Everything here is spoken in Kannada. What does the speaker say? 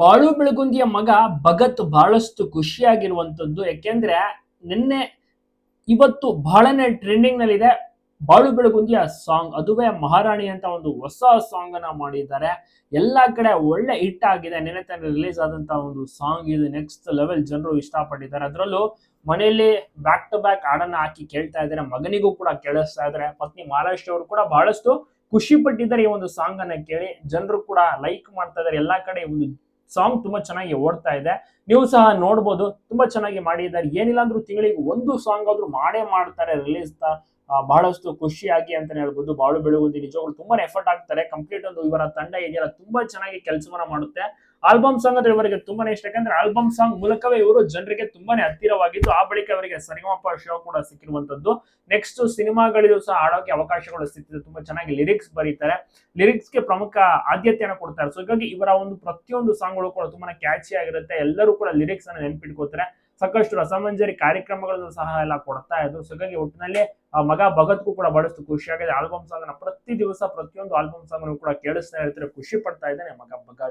ಬಾಳು ಬೆಳಗುಂದಿಯ ಮಗ ಭಗತ್ ಬಹಳಷ್ಟು ಖುಷಿಯಾಗಿರುವಂತದ್ದು. ಯಾಕೆಂದ್ರೆ ನಿನ್ನೆ ಇವತ್ತು ಬಹಳನೇ ಟ್ರೆಂಡಿಂಗ್ ನಲ್ಲಿದೆ ಬಾಳು ಬೆಳಗುಂದಿಯ ಸಾಂಗ್. ಅದುವೇ ಮಹಾರಾಣಿ ಅಂತ ಒಂದು ಹೊಸ ಸಾಂಗ್ ಅನ್ನ ಮಾಡಿದ್ದಾರೆ. ಎಲ್ಲಾ ಕಡೆ ಒಳ್ಳೆ ಹಿಟ್ ಆಗಿದೆ. ನಿನ್ನೆ ತಾನೇ ರಿಲೀಸ್ ಆದಂತ ಒಂದು ಸಾಂಗ್ ಇದು. ನೆಕ್ಸ್ಟ್ ಲೆವೆಲ್ ಜನರು ಇಷ್ಟಪಟ್ಟಿದ್ದಾರೆ. ಅದರಲ್ಲೂ ಮನೆಯಲ್ಲಿ ಬ್ಯಾಕ್ ಟು ಬ್ಯಾಕ್ ಹಾಡನ್ನ ಹಾಕಿ ಕೇಳ್ತಾ ಇದ್ದಾರೆ. ಮಗನಿಗೂ ಕೂಡ ಕೇಳಿಸ್ತಾ ಇದ್ದಾರೆ. ಪತ್ನಿ ಮಹಾರಾಷ್ಟ್ರ ಅವರು ಕೂಡ ಬಹಳಷ್ಟು ಖುಷಿ ಪಟ್ಟಿದ್ದಾರೆ ಈ ಒಂದು ಸಾಂಗ್ ಅನ್ನ ಕೇಳಿ. ಜನರು ಕೂಡ ಲೈಕ್ ಮಾಡ್ತಾ ಇದ್ದಾರೆ. ಎಲ್ಲಾ ಕಡೆ ಒಂದು ಸಾಂಗ್ ತುಂಬಾ ಚೆನ್ನಾಗಿ ಓಡ್ತಾ ಇದೆ. ನೀವು ಸಹ ನೋಡ್ಬೋದು, ತುಂಬಾ ಚೆನ್ನಾಗಿ ಮಾಡಿದ್ದಾರೆ. ಏನಿಲ್ಲ ಅಂದ್ರೂ ತಿಂಗಳಿಗೆ ಒಂದು ಸಾಂಗ್ ಆದ್ರೂ ಮಾಡೇ ಮಾಡ್ತಾರೆ ರಿಲೀಸ್. ಬಹಳಷ್ಟು ಖುಷಿಯಾಗಿ ಅಂತಾನೆ ಹೇಳ್ಬೋದು. ಬಾಳು ಬೆಳಗುಂದಿ ನಿಜವಾಗ್ಲೂ ತುಂಬಾನೇ ಎಫರ್ಟ್ ಆಗ್ತಾರೆ. ಕಂಪ್ಲೀಟ್ ಒಂದು ಇವರ ತಂಡ ಇದೆಯಲ್ಲ ತುಂಬಾ ಚೆನ್ನಾಗಿ ಕೆಲಸವನ್ನ ಮಾಡುತ್ತೆ. ಆಲ್ಬಮ್ ಸಾಂಗ್ ಅಂದ್ರೆ ಇವರಿಗೆ ತುಂಬಾನೇ ಇಷ್ಟ. ಯಾಕಂದ್ರೆ ಆಲ್ಬಮ್ ಸಾಂಗ್ ಮೂಲಕವೇ ಇವರು ಜನರಿಗೆ ತುಂಬಾನೇ ಹತ್ತಿರವಾಗಿದ್ದು, ಆ ಬಳಿಕ ಅವರಿಗೆ ಸರಿಗಮಪ ಶೋ ಕೂಡ ಸಿಕ್ಕಿರುವಂತದ್ದು. ನೆಕ್ಸ್ಟ್ ಸಿನಿಮಾಗಳಿಗೂ ಸಹ ಆಡೋಕೆ ಅವಕಾಶಗಳು ಸಿಗ್ತಿದೆ. ತುಂಬಾ ಚೆನ್ನಾಗಿ ಲಿರಿಕ್ಸ್ ಬರೀತಾರೆ. ಲಿರಿಕ್ಸ್ಗೆ ಪ್ರಮುಖ ಆದ್ಯತೆಯನ್ನು ಕೊಡ್ತಾರೆ. ಸೊ ಹೀಗಾಗಿ ಇವರ ಒಂದು ಪ್ರತಿಯೊಂದು ಸಾಂಗ್ಗಳು ಕೂಡ ತುಂಬಾನೇ ಕ್ಯಾಚಿ ಆಗಿರುತ್ತೆ. ಎಲ್ಲರೂ ಕೂಡ ಲಿರಿಕ್ಸ್ ಅನ್ನು ನೆನ್ಪಿಟ್ಕೋತಾರೆ. ಸಾಕಷ್ಟು ರಸಮಂಜರಿ ಕಾರ್ಯಕ್ರಮಗಳನ್ನು ಸಹ ಎಲ್ಲ ಕೊಡ್ತಾ ಇದ್ರು. ಸೊ ಹಾಗಾಗಿ ಒಟ್ಟಿನಲ್ಲಿ ಮಗ ಭಗತ್ಗೂ ಕೂಡ ಬಹಳಷ್ಟು ಖುಷಿಯಾಗಿದೆ. ಆಲ್ಬಮ್ ಸಾಂಗ್ ನ ಪ್ರತಿ ದಿವಸ ಪ್ರತಿಯೊಂದು ಆಲ್ಬಮ್ ಸಾಂಗ್ ಕೂಡ ಕೇಳಿಸ್ತಾ ಇರ್ತಾರೆ. ಖುಷಿ ಪಡ್ತಾ ಇದ್ದಾನೆ ಮಗ ಭಗತ್.